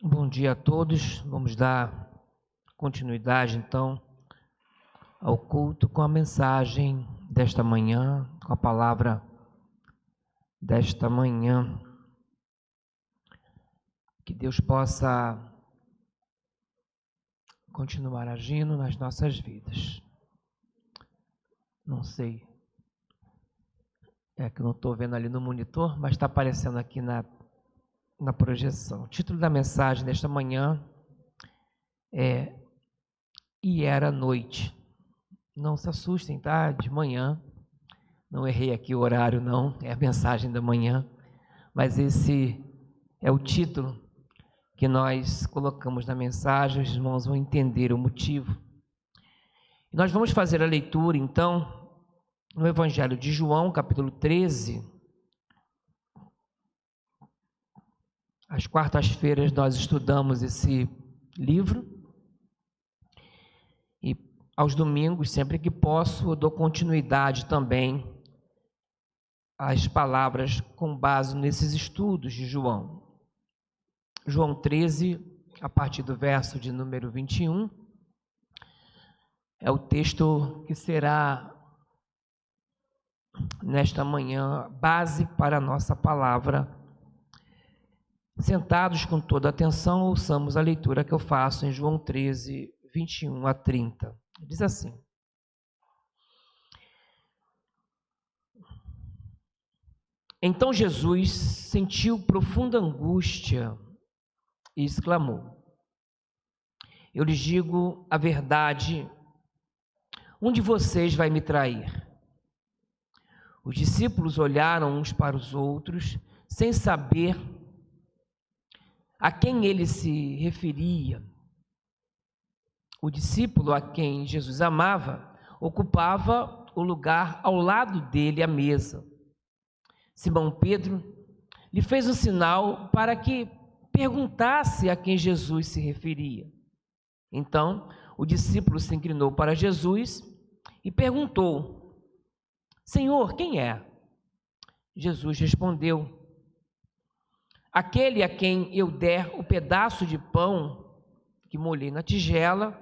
Bom dia a todos. Vamos dar continuidade, então, ao culto com a mensagem desta manhã, com a palavra desta manhã. Que Deus possa continuar agindo nas nossas vidas. Não sei, é que eu não estou vendo ali no monitor, mas está aparecendo aqui na projeção. O título da mensagem desta manhã é E Era Noite. Não se assustem, tá? De manhã, não errei aqui o horário não, é a mensagem da manhã, mas esse é o título que nós colocamos na mensagem, os irmãos vão entender o motivo. E nós vamos fazer a leitura, então, no Evangelho de João, capítulo 13. Às quartas-feiras nós estudamos esse livro e aos domingos, sempre que posso, eu dou continuidade também às palavras com base nesses estudos de João. João 13, a partir do verso de número 21, é o texto que será, nesta manhã, base para a nossa palavra. Sentados com toda a atenção, ouçamos a leitura que eu faço em João 13, 21 a 30. Diz assim: Então Jesus sentiu profunda angústia e exclamou: Eu lhes digo a verdade, um de vocês vai me trair. Os discípulos olharam uns para os outros, sem saber a quem ele se referia. O discípulo a quem Jesus amava ocupava o lugar ao lado dele à mesa. Simão Pedro lhe fez um sinal para que perguntasse a quem Jesus se referia. Então, o discípulo se inclinou para Jesus e perguntou: Senhor, quem é? Jesus respondeu: Aquele a quem eu der o pedaço de pão que molhei na tigela,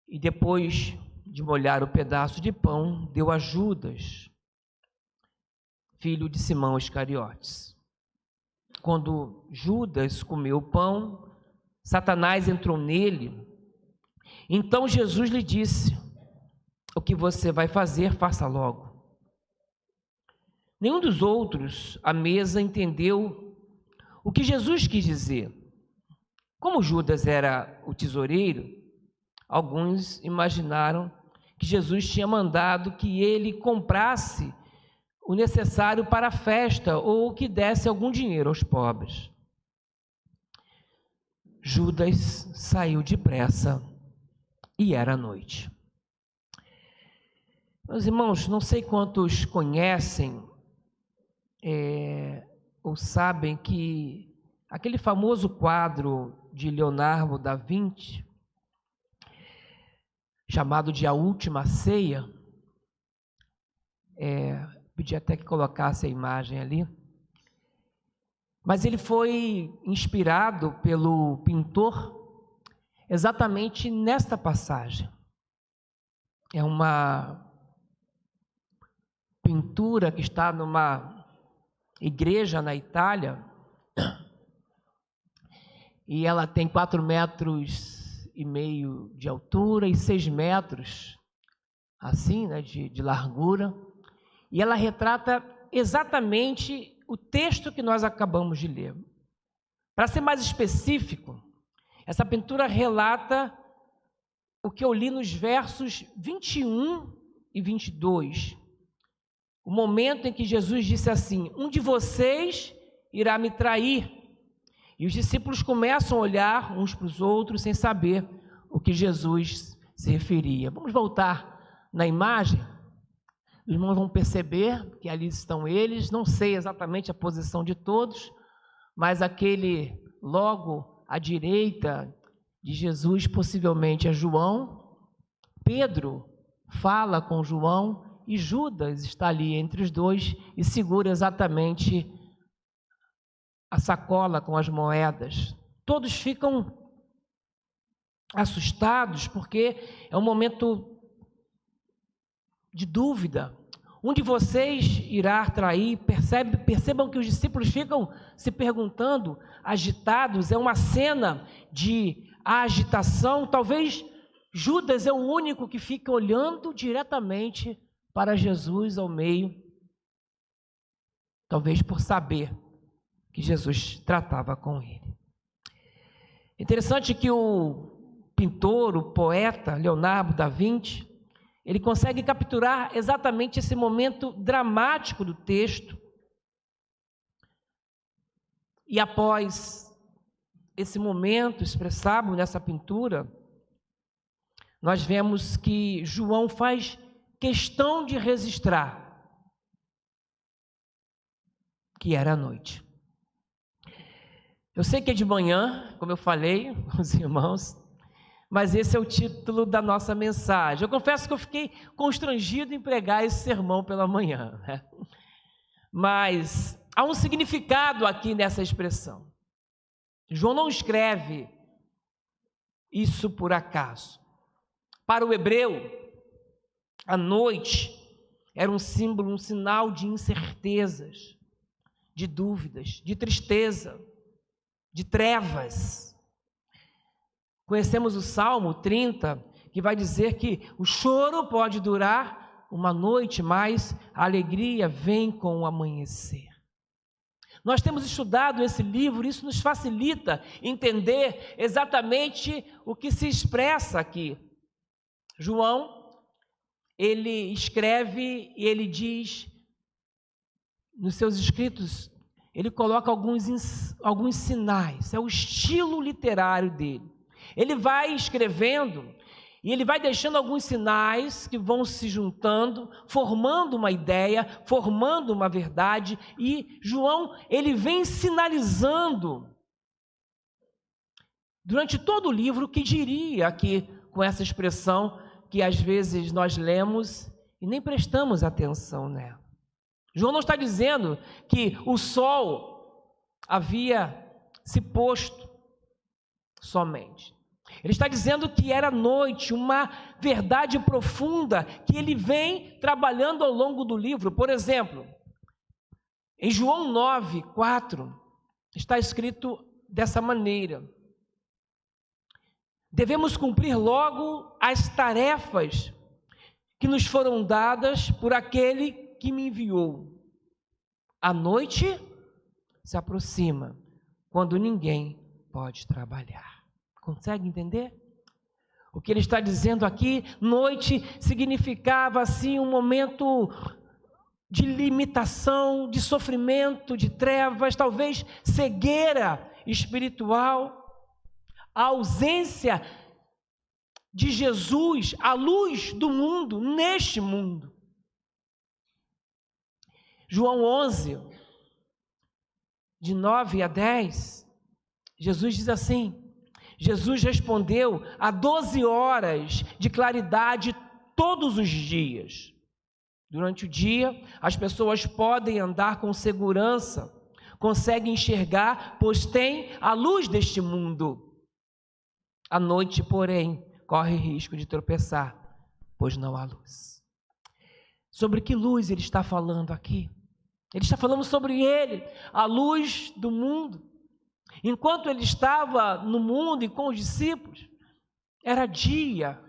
e depois de molhar o pedaço de pão, deu a Judas, filho de Simão Iscariotes. Quando Judas comeu o pão, Satanás entrou nele. Então Jesus lhe disse: O que você vai fazer, faça logo. Nenhum dos outros à mesa entendeu o que Jesus quis dizer. Como Judas era o tesoureiro, alguns imaginaram que Jesus tinha mandado que ele comprasse o necessário para a festa ou que desse algum dinheiro aos pobres. Judas saiu depressa e era noite. Meus irmãos, não sei quantos conhecem ou sabem que aquele famoso quadro de Leonardo da Vinci, chamado de A Última Ceia, pedi até que colocasse a imagem ali, mas ele foi inspirado pelo pintor exatamente nesta passagem. É uma pintura que está numa igreja na Itália, e ela tem 4,5 metros de altura e 6 metros, assim, né, de largura, e ela retrata exatamente o texto que nós acabamos de ler. Para ser mais específico, essa pintura relata o que eu li nos versos 21 e 22, o momento em que Jesus disse assim: Um de vocês irá me trair. E os discípulos começam a olhar uns para os outros sem saber o que Jesus se referia. Vamos voltar na imagem? Os irmãos vão perceber que ali estão eles, não sei exatamente a posição de todos, mas aquele logo à direita de Jesus, possivelmente é João. Pedro fala com João e Judas está ali entre os dois e segura exatamente a sacola com as moedas. Todos ficam assustados, porque é um momento de dúvida. Um de vocês irá trair. Percebam que os discípulos ficam se perguntando, agitados. É uma cena de agitação. Talvez Judas é o único que fica olhando diretamente para Jesus ao meio, talvez por saber que Jesus tratava com ele. Interessante que o pintor, o poeta Leonardo da Vinci, ele consegue capturar exatamente esse momento dramático do texto. E após esse momento expressado nessa pintura, nós vemos que João faz questão de registrar que era a noite. Eu sei que é de manhã, como eu falei com os irmãos, mas esse é o título da nossa mensagem. Eu confesso que eu fiquei constrangido em pregar esse sermão pela manhã, né? Mas há um significado aqui nessa expressão. João não escreve isso por acaso. Para o hebreu, a noite era um símbolo, um sinal de incertezas, de dúvidas, de tristeza, de trevas. Conhecemos o Salmo 30, que vai dizer que o choro pode durar uma noite, mas a alegria vem com o amanhecer. Nós temos estudado esse livro, isso nos facilita entender exatamente o que se expressa aqui. João, ele escreve e ele diz, nos seus escritos, ele coloca alguns sinais, é o estilo literário dele. Ele vai escrevendo e ele vai deixando alguns sinais que vão se juntando, formando uma ideia, formando uma verdade, e João, ele vem sinalizando durante todo o livro o que diria aqui com essa expressão que às vezes nós lemos e nem prestamos atenção nela. João não está dizendo que o sol havia se posto somente. Ele está dizendo que era noite, uma verdade profunda que ele vem trabalhando ao longo do livro. Por exemplo, em João 9:4, está escrito dessa maneira: devemos cumprir logo as tarefas que nos foram dadas por aquele que me enviou. A noite se aproxima, quando ninguém pode trabalhar. Consegue entender? O que ele está dizendo aqui, noite significava assim um momento de limitação, de sofrimento, de trevas, talvez cegueira espiritual, a ausência de Jesus, a luz do mundo, neste mundo. João 11, de 9 a 10, Jesus diz assim: Jesus respondeu a 12 horas de claridade todos os dias. Durante o dia, as pessoas podem andar com segurança, conseguem enxergar, pois têm a luz deste mundo. À noite, porém, corre risco de tropeçar, pois não há luz. Sobre que luz ele está falando aqui? Ele está falando sobre ele, a luz do mundo. Enquanto ele estava no mundo e com os discípulos, era dia.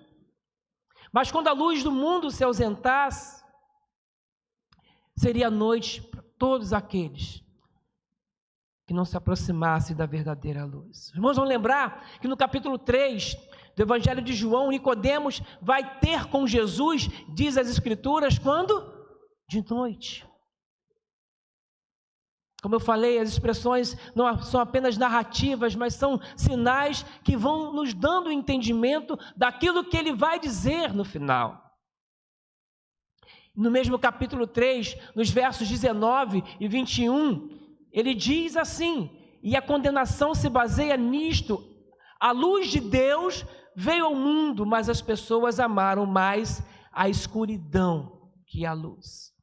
Mas quando a luz do mundo se ausentasse, seria noite para todos aqueles que não se aproximassem da verdadeira luz. Os irmãos vão lembrar que no capítulo 3 do Evangelho de João, Nicodemos vai ter com Jesus, diz as Escrituras, quando? De noite. Como eu falei, as expressões não são apenas narrativas, mas são sinais que vão nos dando o entendimento daquilo que ele vai dizer no final. No mesmo capítulo 3, nos versos 19 e 21, ele diz assim, e a condenação se baseia nisto: a luz de Deus veio ao mundo, mas as pessoas amaram mais a escuridão que a luz,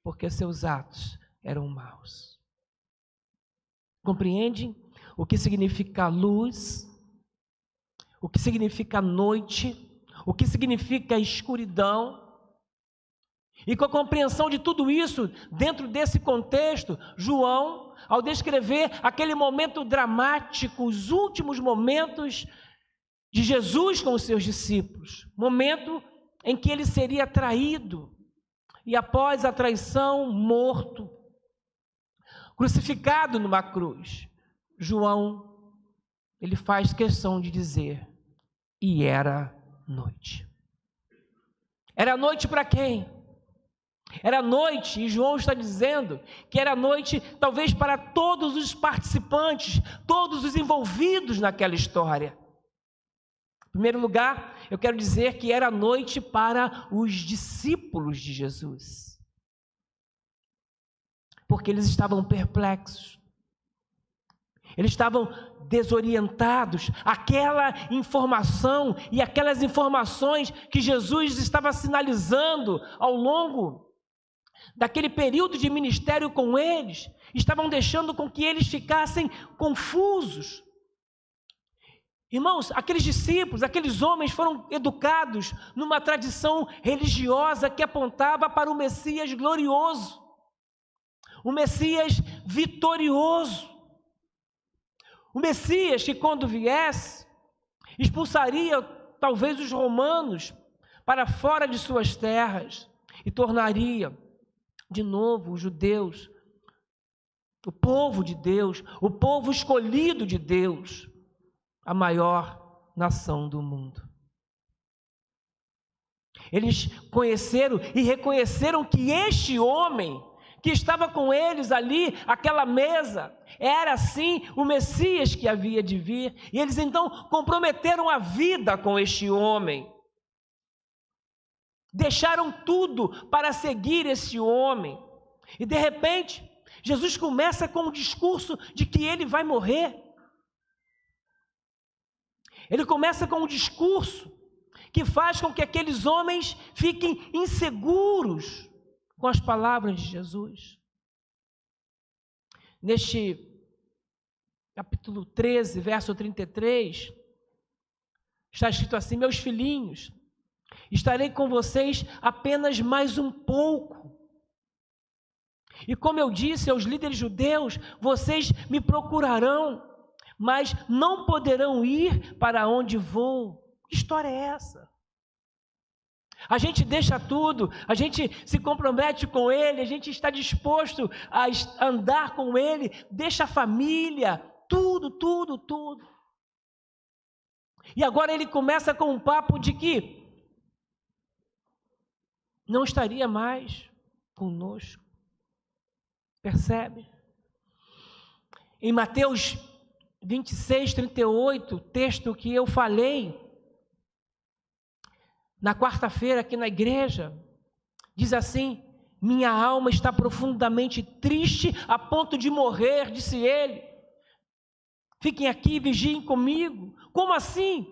porque seus atos eram maus. Compreende? o que significa luz, o que significa noite, o que significa escuridão. E com a compreensão de tudo isso, dentro desse contexto, João, ao descrever aquele momento dramático, os últimos momentos de Jesus com os seus discípulos, momento em que ele seria traído e após a traição, morto, crucificado numa cruz, João, ele faz questão de dizer, e era noite. Era noite para quem? Era noite, e João está dizendo que era noite talvez para todos os participantes, todos os envolvidos naquela história. Em primeiro lugar, eu quero dizer que era noite para os discípulos de Jesus, porque eles estavam perplexos, eles estavam desorientados. Aquela informação e aquelas informações que Jesus estava sinalizando ao longo daquele período de ministério com eles, estavam deixando com que eles ficassem confusos. Irmãos, aqueles discípulos, aqueles homens foram educados numa tradição religiosa que apontava para o Messias glorioso, o Messias vitorioso, o Messias que quando viesse, expulsaria talvez os romanos para fora de suas terras e tornaria de novo os judeus, o povo de Deus, o povo escolhido de Deus, a maior nação do mundo. Eles conheceram e reconheceram que este homem que estava com eles ali, aquela mesa, era sim o Messias que havia de vir, e eles então comprometeram a vida com este homem. Deixaram tudo para seguir esse homem. E de repente, Jesus começa com o discurso de que ele vai morrer. Ele começa com um discurso que faz com que aqueles homens fiquem inseguros com as palavras de Jesus. Neste capítulo 13, verso 33, está escrito assim: meus filhinhos, estarei com vocês apenas mais um pouco. E como eu disse aos líderes judeus, vocês me procurarão, mas não poderão ir para onde vou. Que história é essa? A gente deixa tudo, a gente se compromete com Ele, a gente está disposto a andar com Ele, deixa a família, tudo. E agora ele começa com um papo de que não estaria mais conosco. Percebe? Em Mateus 26, 38, texto que eu falei na quarta-feira aqui na igreja, diz assim: minha alma está profundamente triste a ponto de morrer, disse ele. Fiquem aqui, vigiem comigo. Como assim?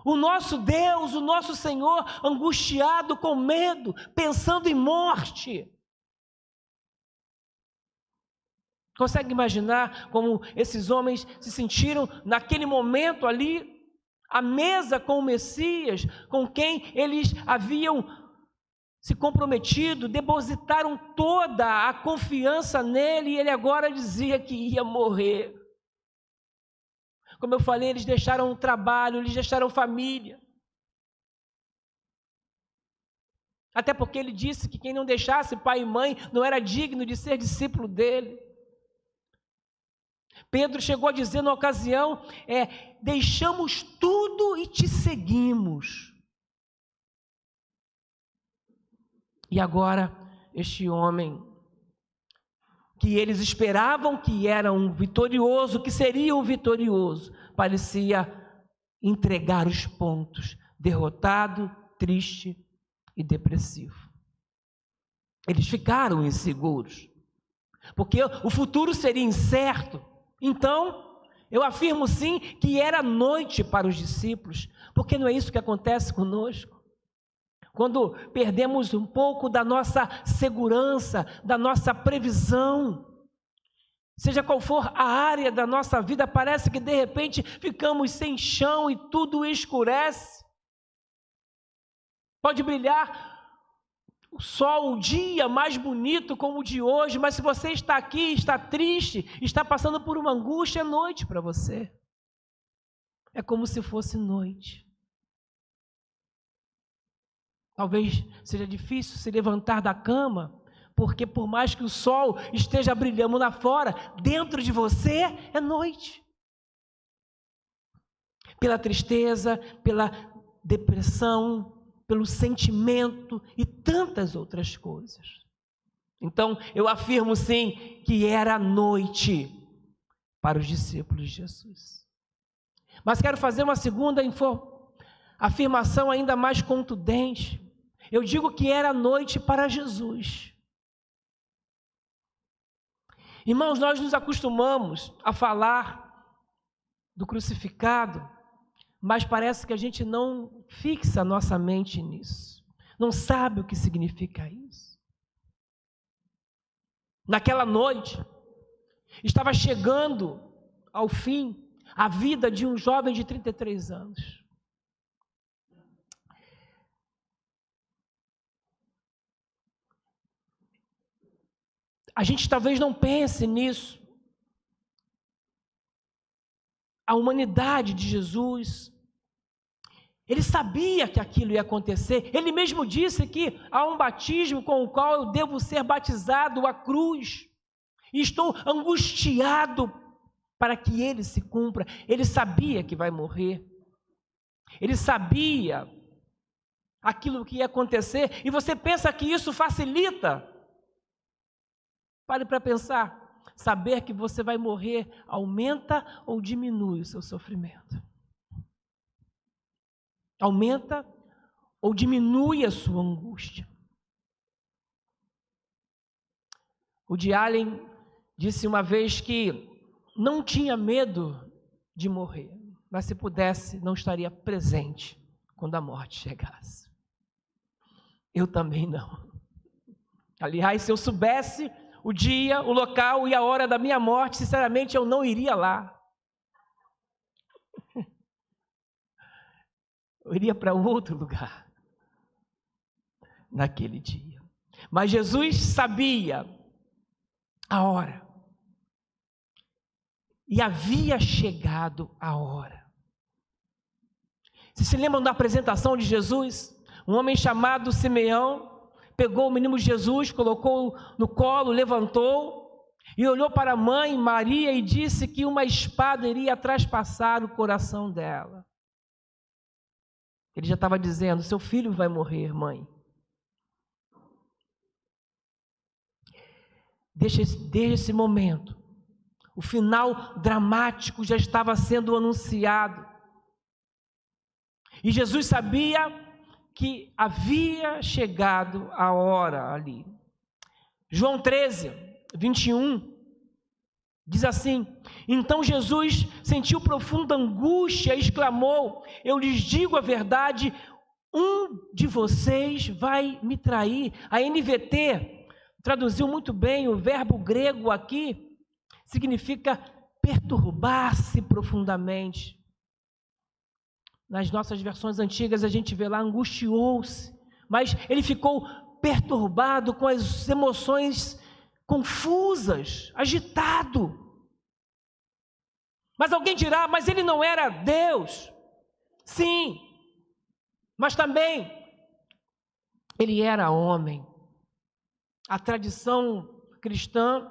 O nosso Deus, o nosso Senhor, angustiado com medo, pensando em morte. Consegue imaginar como esses homens se sentiram naquele momento ali, à mesa com o Messias, com quem eles haviam se comprometido, depositaram toda a confiança nele, e ele agora dizia que ia morrer. Como eu falei, eles deixaram o trabalho, eles deixaram família. Até porque ele disse que quem não deixasse pai e mãe não era digno de ser discípulo dele. Pedro chegou a dizer na ocasião, deixamos tudo e te seguimos. E agora, este homem, que eles esperavam que era um vitorioso, que seria um vitorioso, parecia entregar os pontos, derrotado, triste e depressivo. Eles ficaram inseguros, porque o futuro seria incerto. Então, eu afirmo sim que era noite para os discípulos, porque não é isso que acontece conosco. Quando perdemos um pouco da nossa segurança, da nossa previsão, Seja qual for a área da nossa vida, parece que de repente ficamos sem chão e tudo escurece. Pode brilhar o sol, o dia mais bonito como o de hoje, mas se você está aqui, está triste, está passando por uma angústia, é noite para você. É como se fosse noite. Talvez seja difícil se levantar da cama, porque por mais que o sol esteja brilhando lá fora, dentro de você é noite. Pela tristeza, pela depressão, pelo sentimento e tantas outras coisas. Então, eu afirmo sim que era noite para os discípulos de Jesus. Mas quero fazer uma segunda afirmação ainda mais contundente. Eu digo que era noite para Jesus. Irmãos, nós nos acostumamos a falar do crucificado, mas parece que a gente não fixa a nossa mente nisso. Não sabe o que significa isso. Naquela noite, estava chegando ao fim a vida de um jovem de 33 anos. A gente talvez não pense nisso. A humanidade de Jesus, ele sabia que aquilo ia acontecer. Ele mesmo disse que há um batismo com o qual eu devo ser batizado, a cruz. E estou angustiado para que ele se cumpra. Ele sabia que vai morrer. Ele sabia aquilo que ia acontecer. E você pensa que isso facilita? Pare para pensar. Saber que você vai morrer aumenta ou diminui o seu sofrimento? Aumenta ou diminui a sua angústia? O Woody Allen disse uma vez que não tinha medo de morrer, mas se pudesse, não estaria presente quando a morte chegasse. Eu também não. Aliás, se eu soubesse o dia, o local e a hora da minha morte, sinceramente, eu não iria lá. Eu iria para outro lugar naquele dia. Mas Jesus sabia a hora. E havia chegado a hora. Vocês se lembram da apresentação de Jesus? Um homem chamado Simeão pegou o menino Jesus, colocou no colo, levantou e olhou para a mãe Maria e disse que uma espada iria traspassar o coração dela. Ele já estava dizendo: seu filho vai morrer, mãe. Desde esse momento, o final dramático já estava sendo anunciado. E Jesus sabia que havia chegado a hora ali. João 13, 21, diz assim: então Jesus sentiu profunda angústia e exclamou: eu lhes digo a verdade, um de vocês vai me trair. A NVT traduziu muito bem o verbo grego aqui, significa perturbar-se profundamente. Nas nossas versões antigas a gente vê lá angustiou-se, mas ele ficou perturbado, com as emoções confusas, agitado. Mas alguém dirá: mas ele não era Deus? Sim, mas também ele era homem. A tradição cristã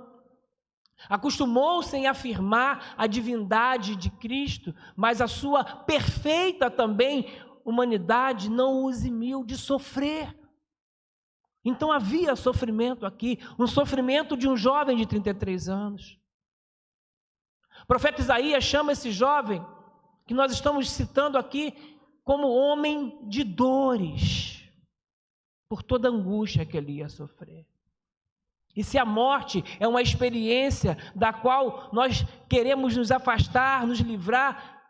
acostumou-se em afirmar a divindade de Cristo, mas a sua perfeita também humanidade não o eximiu de sofrer. Então havia sofrimento aqui, um sofrimento de um jovem de 33 anos. O profeta Isaías chama esse jovem, que nós estamos citando aqui, como homem de dores, por toda a angústia que ele ia sofrer. E se a morte é uma experiência da qual nós queremos nos afastar, nos livrar,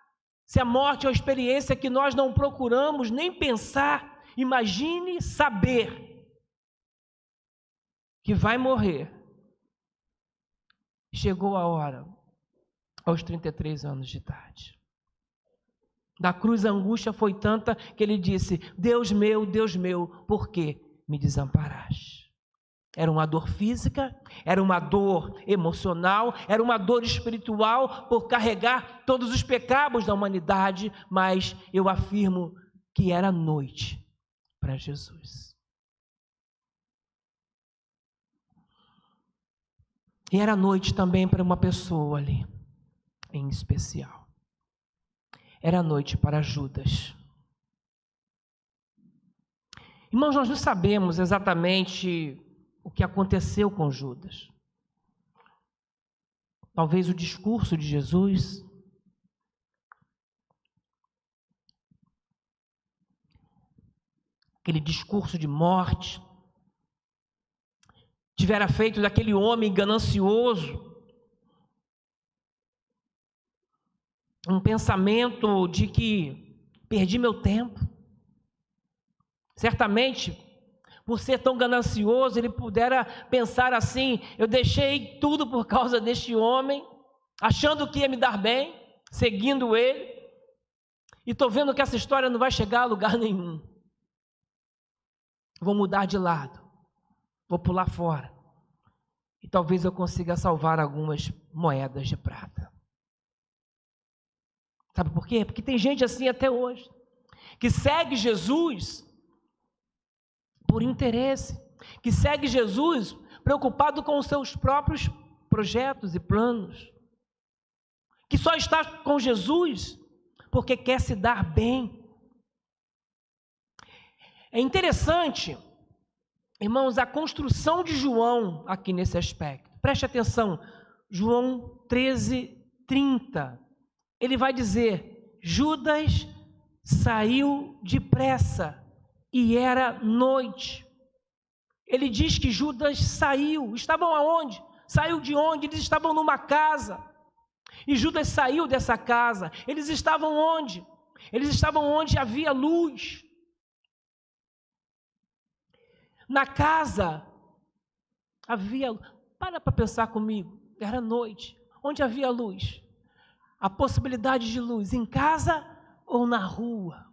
se a morte é uma experiência que nós não procuramos nem pensar, imagine saber que vai morrer Chegou a hora, aos 33 anos de idade. Da cruz a angústia foi tanta que ele disse: Deus meu, por que me desamparaste? Era uma dor física, era uma dor emocional, era uma dor espiritual por carregar todos os pecados da humanidade, mas eu afirmo que era noite para Jesus. E era noite também para uma pessoa ali, em especial. Era noite para Judas. Irmãos, nós não sabemos exatamente o que aconteceu com Judas. Talvez o discurso de Jesus, aquele discurso de morte, tivera feito daquele homem ganancioso um pensamento de que perdi meu tempo. Certamente, por ser tão ganancioso, ele pudera pensar assim: eu deixei tudo por causa deste homem, achando que ia me dar bem, seguindo ele, e estou vendo que essa história não vai chegar a lugar nenhum. Vou mudar de lado, vou pular fora, e talvez eu consiga salvar algumas moedas de prata. Sabe por quê? Porque tem gente assim até hoje, que segue Jesus por interesse, que segue Jesus preocupado com os seus próprios projetos e planos, que só está com Jesus porque quer se dar bem. É interessante, irmãos, a construção de João aqui nesse aspecto. Preste atenção, João 13:30. Ele vai dizer: Judas saiu depressa e era noite. Ele diz que Judas saiu. Estavam aonde? Saiu de onde? Eles estavam numa casa. E Judas saiu dessa casa. Eles estavam onde? Eles estavam onde havia luz. Na casa havia... Para pensar comigo. Era noite. Onde havia luz? A possibilidade de luz em casa ou na rua?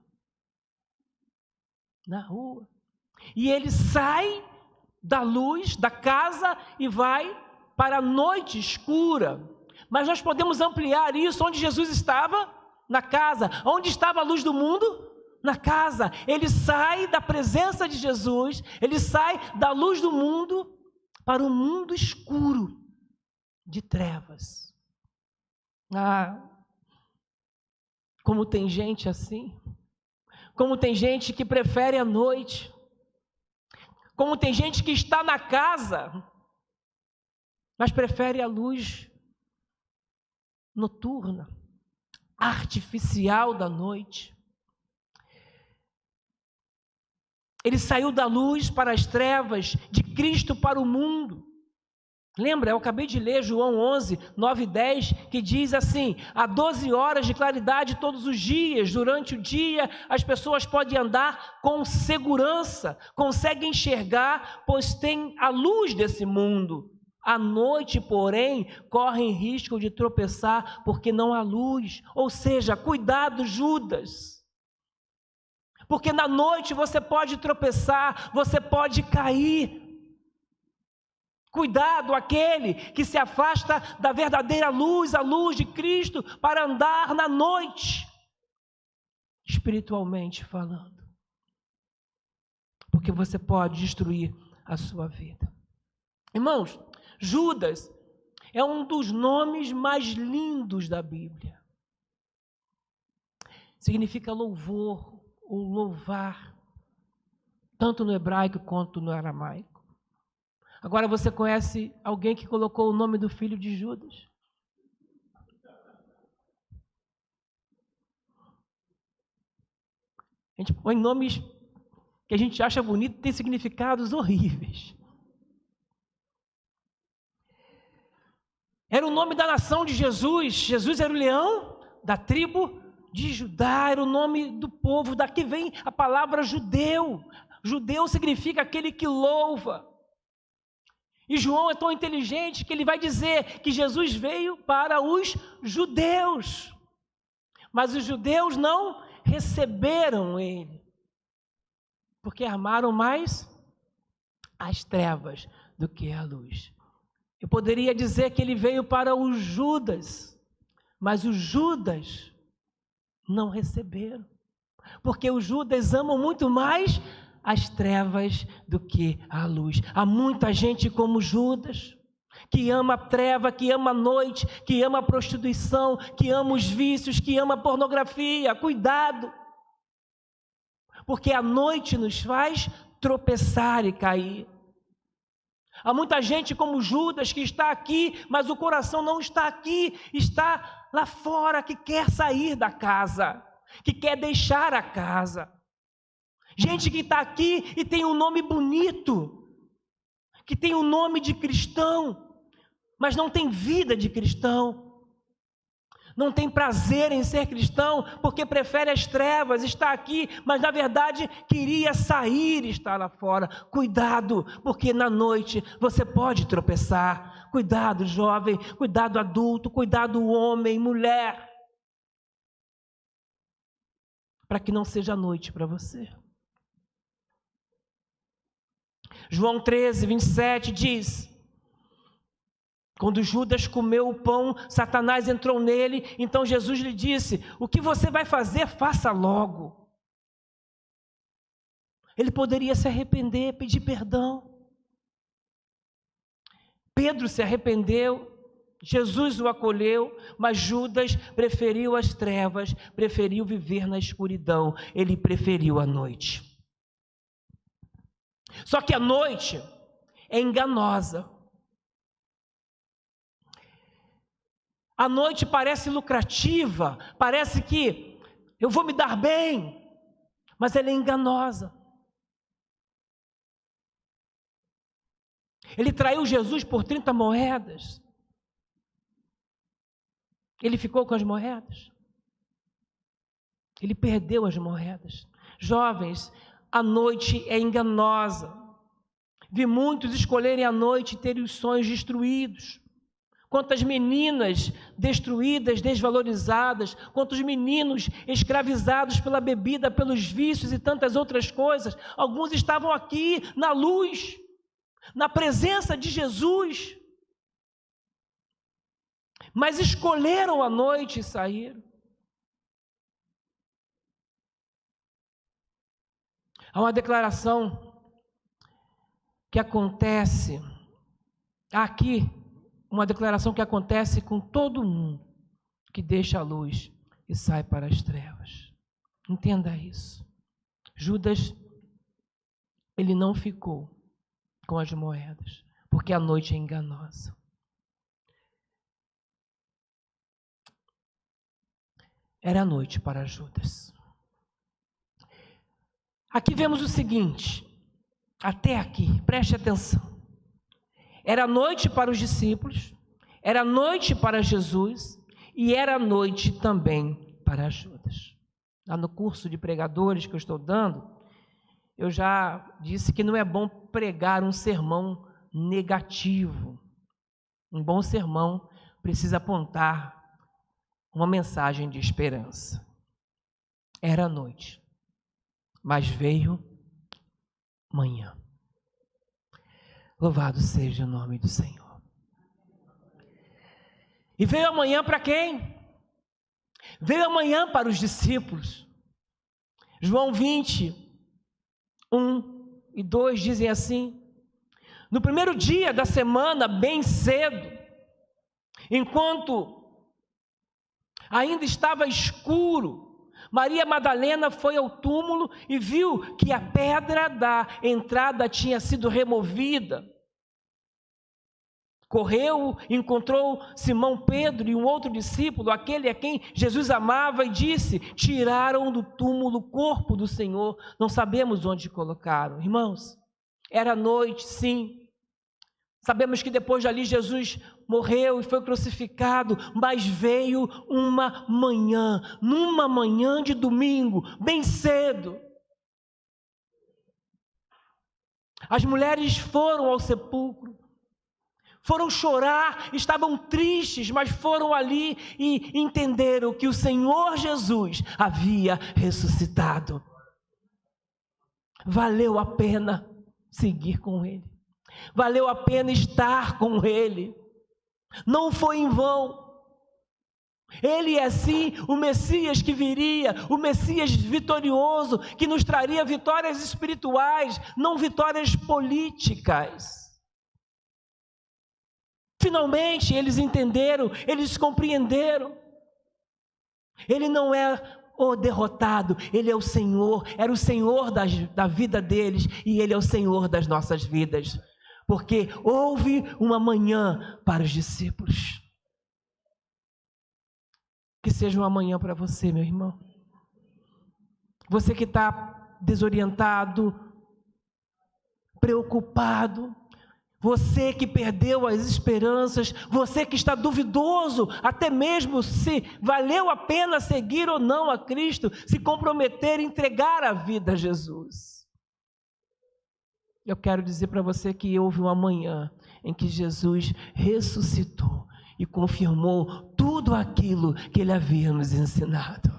Na rua. E ele sai da luz da casa e vai para a noite escura. Mas nós podemos ampliar isso. Onde Jesus estava? Na casa. Onde estava a luz do mundo? Na casa. Ele sai da presença de Jesus, ele sai da luz do mundo para o mundo escuro de trevas. Como tem gente assim, como tem gente que prefere a noite, como tem gente que está na casa, mas prefere a luz noturna, artificial da noite. Ele saiu da luz para as trevas, de Cristo para o mundo. Lembra, eu acabei de ler João 11, 9 e 10, que diz assim: há 12 horas de claridade todos os dias. Durante o dia as pessoas podem andar com segurança, conseguem enxergar, pois tem a luz desse mundo. À noite, porém, correm risco de tropeçar, porque não há luz. Ou seja, cuidado, Judas, porque na noite você pode tropeçar, você pode cair. Cuidado aquele que se afasta da verdadeira luz, a luz de Cristo, para andar na noite, espiritualmente falando, porque você pode destruir a sua vida. Irmãos, Judas é um dos nomes mais lindos da Bíblia. Significa louvor ou louvar, tanto no hebraico quanto no aramaico. Agora, você conhece alguém que colocou o nome do filho de Judas? A gente põe nomes que a gente acha bonito e tem significados horríveis. Era o nome da nação de Jesus. Jesus era o leão da tribo de Judá, era o nome do povo. Daqui vem a palavra judeu. Judeu significa aquele que louva. E João é tão inteligente que ele vai dizer que Jesus veio para os judeus, mas os judeus não receberam ele, porque amaram mais as trevas do que a luz. Eu poderia dizer que ele veio para os Judas, mas os Judas não receberam, porque os Judas amam muito mais as trevas do que a luz. Há muita gente como Judas, que ama a treva, que ama a noite, que ama a prostituição, que ama os vícios, que ama a pornografia. Cuidado, porque a noite nos faz tropeçar e cair. Há muita gente como Judas que está aqui, mas o coração não está aqui, está lá fora, que quer sair da casa, que quer deixar a casa. Gente que está aqui e tem um nome bonito, que tem um nome de cristão, mas não tem vida de cristão, não tem prazer em ser cristão, porque prefere as trevas, está aqui, mas na verdade queria sair e estar lá fora. Cuidado, porque na noite você pode tropeçar. Cuidado, jovem, cuidado, adulto, cuidado, homem, mulher, para que não seja noite para você. João 13, 27 diz: quando Judas comeu o pão, Satanás entrou nele, então Jesus lhe disse: o que você vai fazer, faça logo. Ele poderia se arrepender, pedir perdão. Pedro se arrependeu, Jesus o acolheu, mas Judas preferiu as trevas, preferiu viver na escuridão, ele preferiu a noite. Só que a noite é enganosa. A noite parece lucrativa, parece que eu vou me dar bem, mas ela é enganosa. Ele traiu Jesus por 30 moedas. Ele ficou com as moedas. Ele perdeu as moedas. Jovens, a noite é enganosa. Vi muitos escolherem a noite e terem os sonhos destruídos. Quantas meninas destruídas, desvalorizadas, quantos meninos escravizados pela bebida, pelos vícios e tantas outras coisas. Alguns estavam aqui na luz, na presença de Jesus, mas escolheram a noite e saíram. Há uma declaração que acontece aqui, uma declaração que acontece com todo mundo que deixa a luz e sai para as trevas. Entenda isso. Judas, ele não ficou com as moedas, porque a noite é enganosa. Era noite para Judas. Aqui vemos o seguinte, até aqui, preste atenção. Era noite para os discípulos, era noite para Jesus e era noite também para Judas. Lá no curso de pregadores que eu estou dando, eu já disse que não é bom pregar um sermão negativo. Um bom sermão precisa apontar uma mensagem de esperança. Era noite, mas veio manhã. Louvado seja o nome do Senhor. E veio amanhã para quem? Veio amanhã para os discípulos. João 20, 1 e 2 dizem assim: no primeiro dia da semana, bem cedo, enquanto ainda estava escuro, Maria Madalena foi ao túmulo e viu que a pedra da entrada tinha sido removida. Correu, encontrou Simão Pedro e um outro discípulo, aquele a quem Jesus amava, e disse: tiraram do túmulo o corpo do Senhor, não sabemos onde colocaram. Irmãos, era noite, sim. Sabemos que depois dali Jesus morreu e foi crucificado, mas veio uma manhã, numa manhã de domingo, bem cedo. As mulheres foram ao sepulcro, foram chorar, estavam tristes, mas foram ali e entenderam que o Senhor Jesus havia ressuscitado. Valeu a pena seguir com Ele. Valeu a pena estar com Ele. Não foi em vão. Ele é sim o Messias que viria, o Messias vitorioso, que nos traria vitórias espirituais, não vitórias políticas. Finalmente eles entenderam, eles compreenderam. Ele não é o derrotado, Ele é o Senhor, era o Senhor da vida deles e Ele é o Senhor das nossas vidas. Porque houve uma manhã para os discípulos. Que seja uma manhã para você, meu irmão. Você que está desorientado, preocupado, você que perdeu as esperanças, você que está duvidoso, até mesmo se valeu a pena seguir ou não a Cristo, se comprometer, entregar a vida a Jesus. Eu quero dizer para você que houve uma manhã em que Jesus ressuscitou e confirmou tudo aquilo que Ele havia nos ensinado.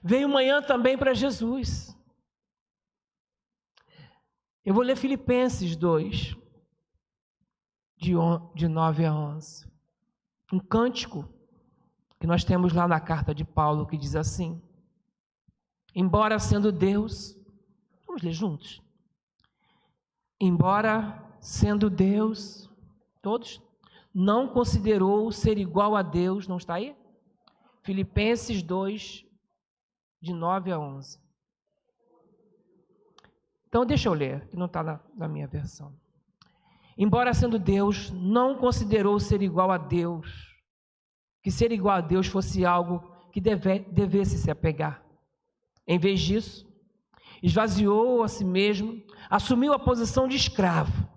Veio manhã também para Jesus. Eu vou ler Filipenses 2, de 9 a 11. Um cântico que nós temos lá na carta de Paulo, que diz assim: embora sendo Deus, vamos ler juntos. Embora sendo Deus, todos, não considerou ser igual a Deus, não está aí? Filipenses 2, de 9 a 11. Então deixa eu ler, que não está na minha versão. Embora sendo Deus, não considerou ser igual a Deus, que ser igual a Deus fosse algo que devesse se apegar. Em vez disso, esvaziou a si mesmo, assumiu a posição de escravo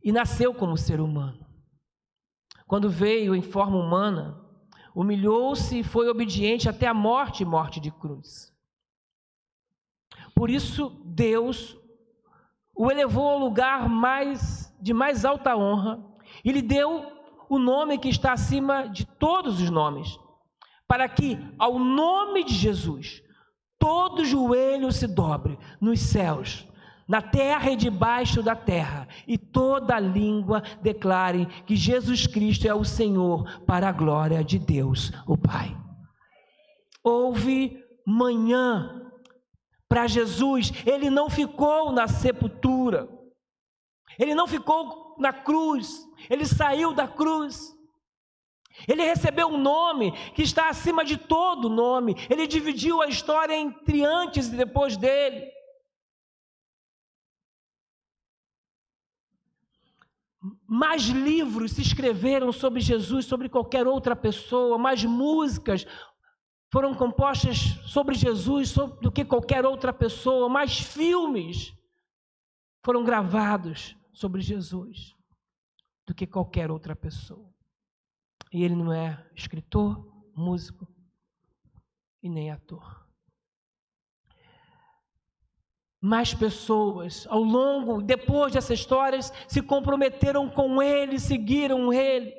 e nasceu como ser humano. Quando veio em forma humana, humilhou-se e foi obediente até a morte e morte de cruz. Por isso, Deus o elevou ao lugar de mais alta honra e lhe deu o nome que está acima de todos os nomes, para que, ao nome de Jesus, todo joelho se dobre nos céus, na terra e debaixo da terra, e toda língua declare que Jesus Cristo é o Senhor, para a glória de Deus, o Pai. Houve manhã para Jesus. Ele não ficou na sepultura, ele não ficou na cruz, ele saiu da cruz, ele recebeu um nome que está acima de todo nome, ele dividiu a história entre antes e depois dele. Mais livros se escreveram sobre Jesus, sobre qualquer outra pessoa, mais músicas foram compostas sobre Jesus do que qualquer outra pessoa, mais filmes foram gravados sobre Jesus do que qualquer outra pessoa. E ele não é escritor, músico e nem ator. Mais pessoas, depois dessas histórias, se comprometeram com ele, seguiram ele.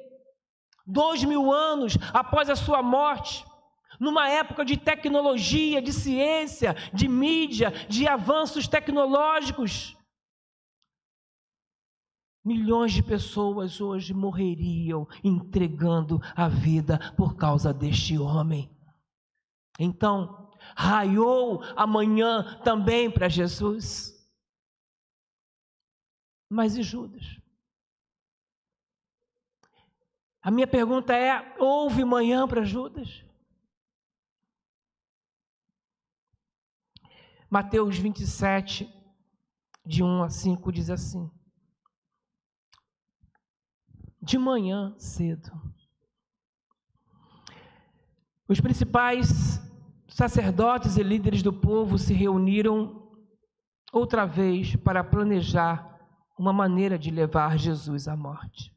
2000 anos após a sua morte, numa época de tecnologia, de ciência, de mídia, de avanços tecnológicos, milhões de pessoas hoje morreriam entregando a vida por causa deste homem. Então, raiou a manhã também para Jesus. Mas e Judas? A minha pergunta é: houve manhã para Judas? Mateus 27, de 1 a 5, diz assim: de manhã cedo, os principais sacerdotes e líderes do povo se reuniram outra vez para planejar uma maneira de levar Jesus à morte.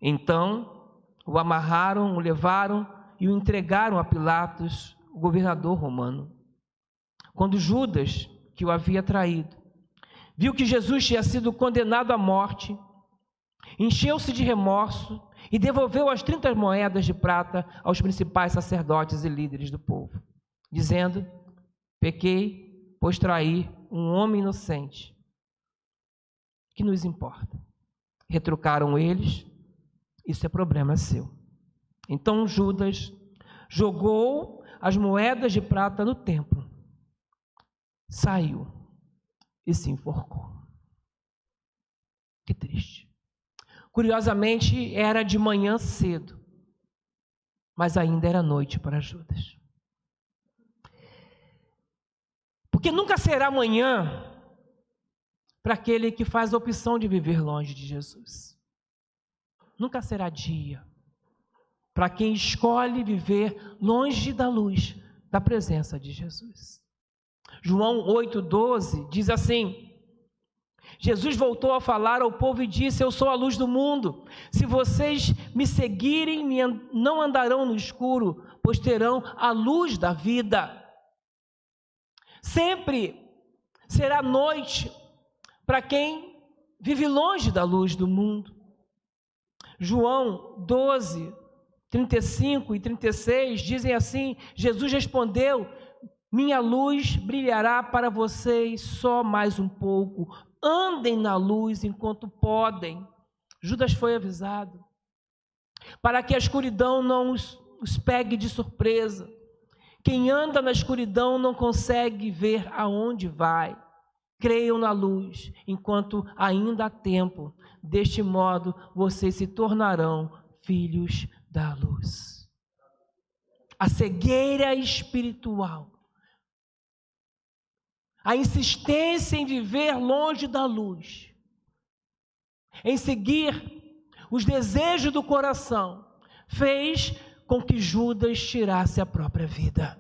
Então, o amarraram, o levaram e o entregaram a Pilatos, o governador romano. Quando Judas, que o havia traído, viu que Jesus tinha sido condenado à morte, encheu-se de remorso e devolveu as 30 moedas de prata aos principais sacerdotes e líderes do povo, dizendo: pequei, pois traí um homem inocente. Que nos importa? Retrucaram eles: isso é problema seu. Então Judas jogou as moedas de prata no templo, saiu e se enforcou. Que triste. Curiosamente, era de manhã cedo, mas ainda era noite para Judas. Porque nunca será manhã para aquele que faz a opção de viver longe de Jesus. Nunca será dia para quem escolhe viver longe da luz, da presença de Jesus. João 8,12 diz assim: Jesus voltou a falar ao povo e disse: eu sou a luz do mundo. Se vocês me seguirem, não andarão no escuro, pois terão a luz da vida. Sempre será noite para quem vive longe da luz do mundo. João 12, 35 e 36 dizem assim: Jesus respondeu: minha luz brilhará para vocês só mais um pouco. Andem na luz enquanto podem. Judas foi avisado, para que a escuridão não os pegue de surpresa. Quem anda na escuridão não consegue ver aonde vai. Creiam na luz, enquanto ainda há tempo. Deste modo, vocês se tornarão filhos da luz. A cegueira espiritual, a insistência em viver longe da luz, em seguir os desejos do coração, fez com que Judas tirasse a própria vida.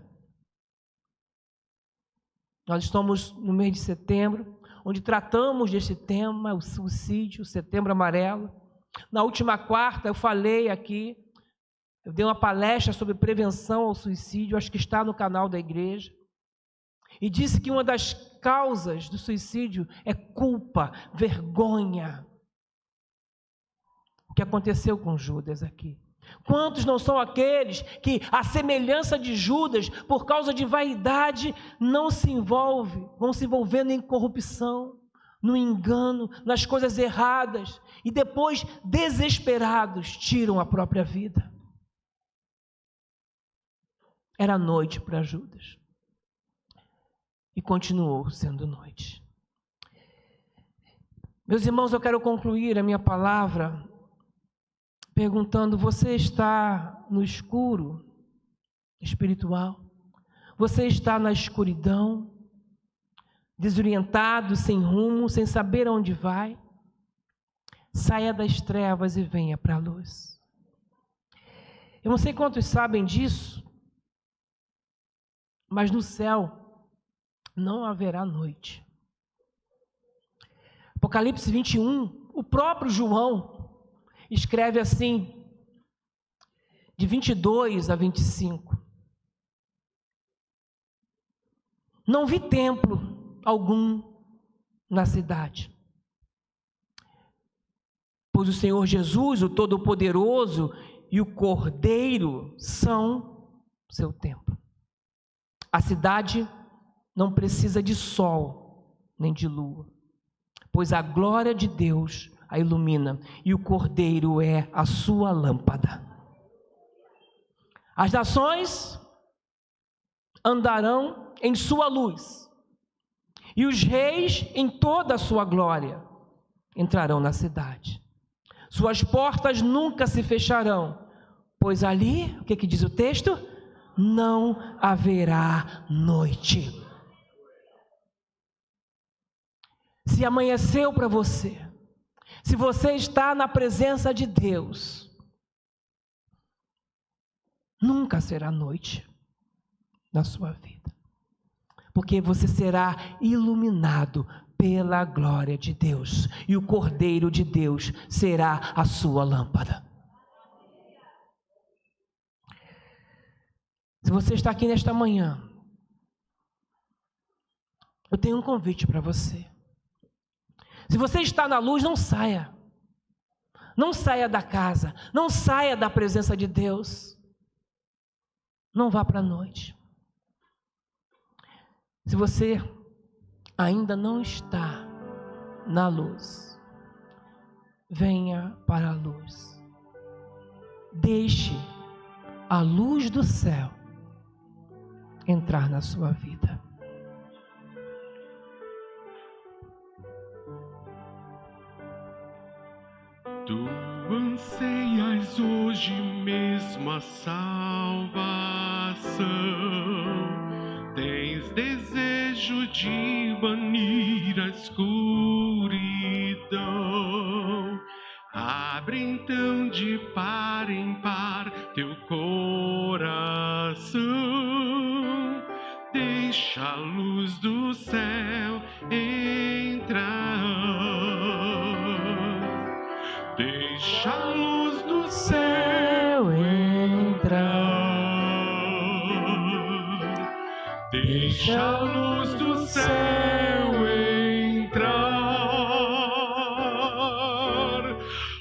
Nós estamos no mês de setembro, onde tratamos deste tema, o suicídio, o Setembro Amarelo. Na última quarta eu falei aqui, eu dei uma palestra sobre prevenção ao suicídio, acho que está no canal da igreja, e disse que uma das causas do suicídio é culpa, vergonha. O que aconteceu com Judas aqui? Quantos não são aqueles que, à semelhança de Judas, por causa de vaidade, vão se envolvendo em corrupção, no engano, nas coisas erradas, e depois, desesperados, tiram a própria vida. Era noite para Judas, e continuou sendo noite. Meus irmãos, eu quero concluir a minha palavra perguntando: você está no escuro espiritual? Você está na escuridão, desorientado, sem rumo, sem saber aonde vai? Saia das trevas e venha para a luz. Eu não sei quantos sabem disso, mas no céu não haverá noite. Apocalipse 21, o próprio João escreve assim, de 22 a 25. Não vi templo algum na cidade, pois o Senhor Jesus, o Todo-Poderoso e o Cordeiro são seu templo. A cidade não precisa de sol nem de lua, pois a glória de Deus a ilumina, e o Cordeiro é a sua lâmpada. As nações andarão em sua luz, e os reis em toda a sua glória entrarão na cidade. Suas portas nunca se fecharão, pois ali, o que diz o texto? Não haverá noite. Se amanheceu para você, se você está na presença de Deus, nunca será noite na sua vida, porque você será iluminado pela glória de Deus, e o Cordeiro de Deus será a sua lâmpada. Se você está aqui nesta manhã, eu tenho um convite para você. Se você está na luz, não saia. Não saia da casa, não saia da presença de Deus. Não vá para a noite. Se você ainda não está na luz, venha para a luz. Deixe a luz do céu entrar na sua vida. Tu anseias hoje mesmo a salvação, tens desejo de banir a escuridão. Abre então de par em par teu coração, deixa a luz do céu entrar. Deixa a luz do céu entrar. Deixa a luz do céu entrar.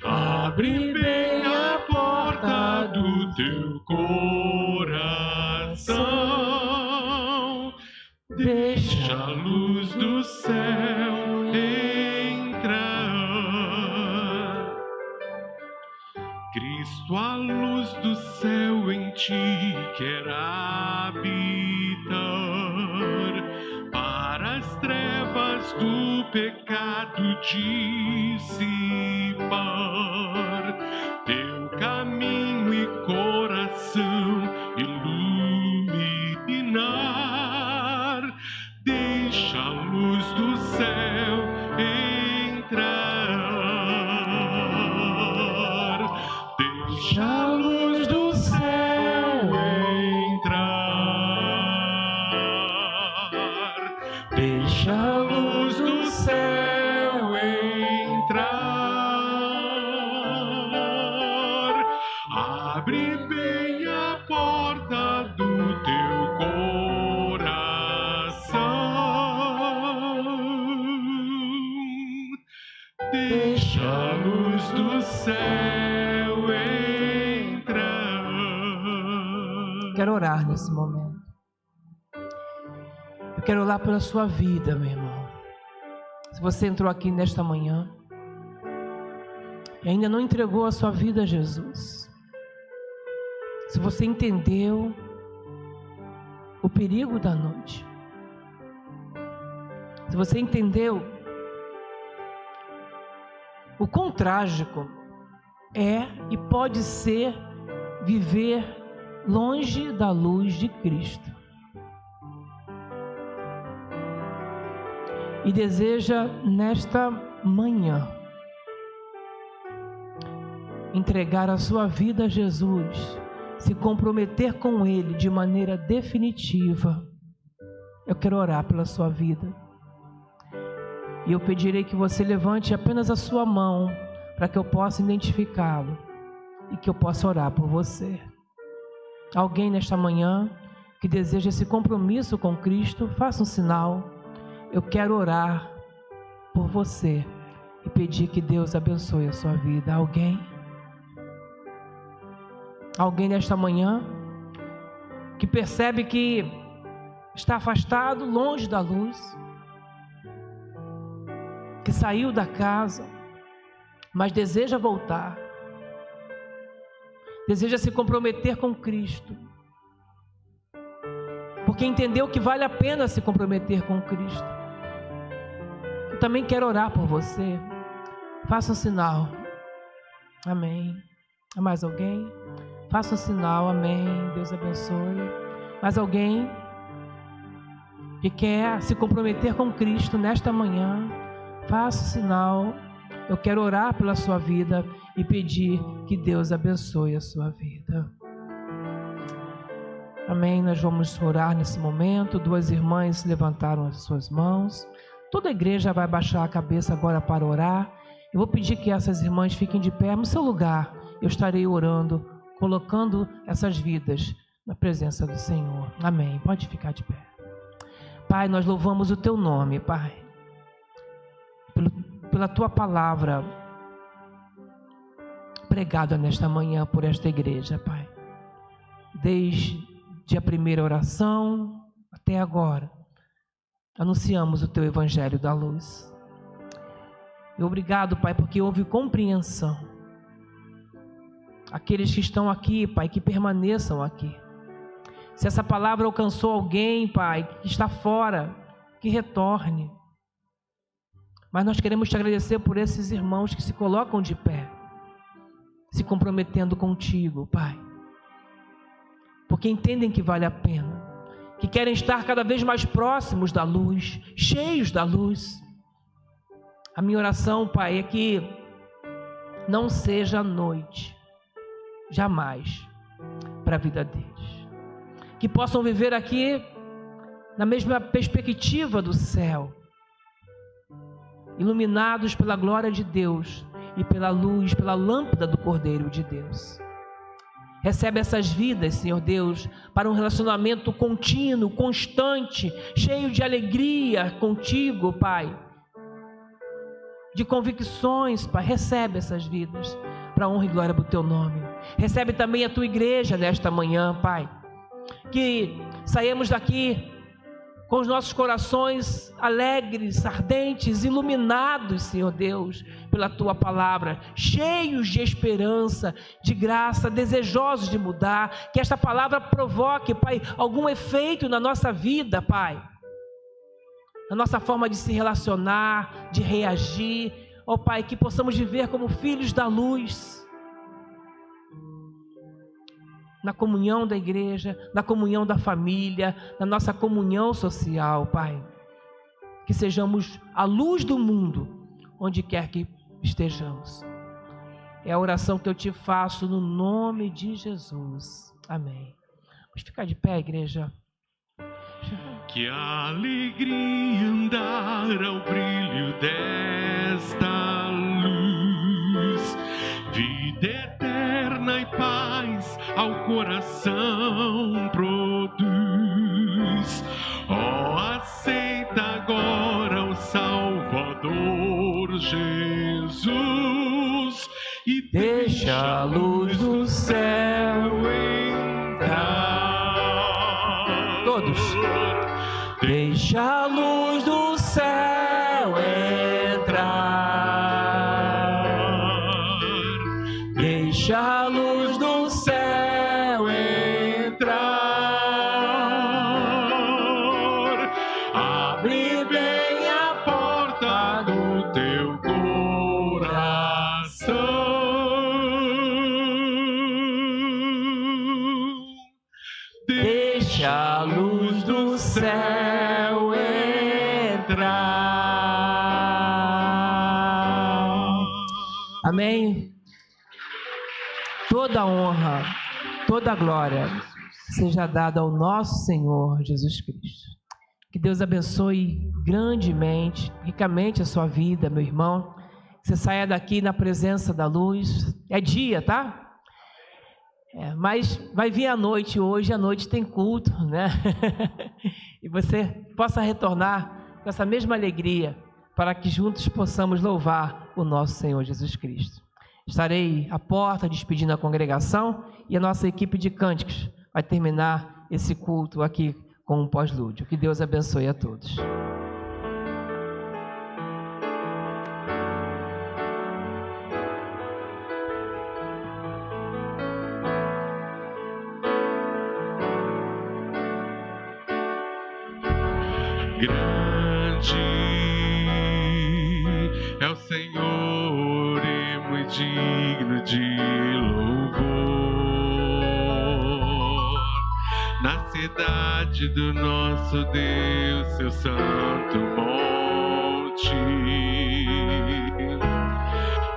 Abre bem a porta do teu coração. Deixa a luz do céu entrar. Cristo, a luz do céu em ti quer habitar, para as trevas do pecado dissipar, teu caminho e coração iluminar. Deixa a luz do céu entrar. Deixa a luz do céu entrar. Deixa a luz do céu entrar. Abre bem a porta do teu coração. Deixa a luz do céu entrar. Quero orar nesse momento. Eu quero orar pela sua vida, meu irmão. Se você entrou aqui nesta manhã e ainda não entregou a sua vida a Jesus, se você entendeu o perigo da noite, se você entendeu o quão trágico é e pode ser viver longe da luz de Cristo, e deseja nesta manhã entregar a sua vida a Jesus, se comprometer com Ele de maneira definitiva, eu quero orar pela sua vida. E eu pedirei que você levante apenas a sua mão, para que eu possa identificá-lo e que eu possa orar por você. Alguém nesta manhã que deseja esse compromisso com Cristo, faça um sinal. Eu quero orar por você e pedir que Deus abençoe a sua vida. Alguém? Alguém nesta manhã que percebe que está afastado, longe da luz, que saiu da casa, mas deseja voltar, deseja se comprometer com Cristo, porque entendeu que vale a pena se comprometer com Cristo. Eu também quero orar por você. Faça um sinal. Amém. Há mais alguém? Faça um sinal. Amém. Deus abençoe. Mais alguém que quer se comprometer com Cristo nesta manhã? Faça o sinal. Eu quero orar pela sua vida e pedir que Deus abençoe a sua vida. Amém. Nós vamos orar nesse momento. Duas irmãs levantaram as suas mãos. Toda a igreja vai baixar a cabeça agora para orar. Eu vou pedir que essas irmãs fiquem de pé no seu lugar. Eu estarei orando, colocando essas vidas na presença do Senhor. Amém. Pode ficar de pé. Pai, nós louvamos o teu nome, Pai, pela tua palavra pregada nesta manhã por esta igreja, Pai. Desde a primeira oração até agora, anunciamos o teu evangelho da luz. E obrigado, Pai, porque houve compreensão. Aqueles que estão aqui, Pai, que permaneçam aqui. Se essa palavra alcançou alguém, Pai, que está fora, que retorne. Mas nós queremos te agradecer por esses irmãos que se colocam de pé, se comprometendo contigo, Pai, porque entendem que vale a pena, que querem estar cada vez mais próximos da luz, cheios da luz. A minha oração, Pai, é que não seja a noite, jamais, para a vida deles, que possam viver aqui na mesma perspectiva do céu, iluminados pela glória de Deus e pela luz, pela lâmpada do Cordeiro de Deus. Recebe essas vidas, Senhor Deus, para um relacionamento contínuo, constante, cheio de alegria contigo, Pai, de convicções, Pai. Recebe essas vidas para a honra e glória do teu nome. Recebe também a tua igreja nesta manhã, Pai, que saímos daqui com os nossos corações alegres, ardentes, iluminados, Senhor Deus, pela tua palavra, cheios de esperança, de graça, desejosos de mudar. Que esta palavra provoque, Pai, algum efeito na nossa vida, Pai, na nossa forma de se relacionar, de reagir. Ó Pai, que possamos viver como filhos da luz, na comunhão da igreja, na comunhão da família, na nossa comunhão social, Pai. Que sejamos a luz do mundo, onde quer que estejamos. É a oração que eu te faço no nome de Jesus. Amém. Vamos ficar de pé, igreja. Que alegria andar ao brilho desta luz, vida eterna e paz ao coração produz. Oh, aceita agora o Salvador Jesus e deixa a luz do céu entrar. Todos. Deixa a luz do céu entrar. Deixa a luz do céu entrar. Abre bem a porta do teu coração. Deixa a luz do céu entrar. Amém. Toda honra, toda glória seja dada ao nosso Senhor Jesus Cristo. Que Deus abençoe grandemente, ricamente a sua vida, meu irmão. Que você saia daqui na presença da luz. É dia, tá? Mas vai vir a noite hoje, à noite tem culto, né? E você possa retornar com essa mesma alegria, para que juntos possamos louvar o nosso Senhor Jesus Cristo. Estarei à porta despedindo a congregação e a nossa equipe de cânticos vai terminar esse culto aqui com um pós-lúdio. Que Deus abençoe a todos. Grande é o Senhor e muito digno de louvor. Na cidade do nosso Deus, seu santo monte,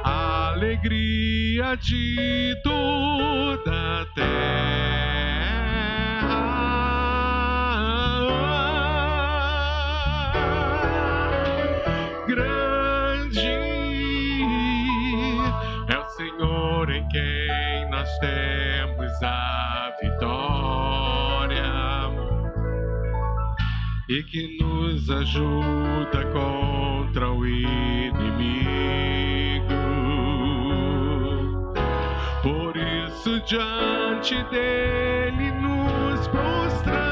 a alegria de toda a terra. Senhor em quem nós temos a vitória, e que nos ajuda contra o inimigo. Por isso diante dele nos prostramos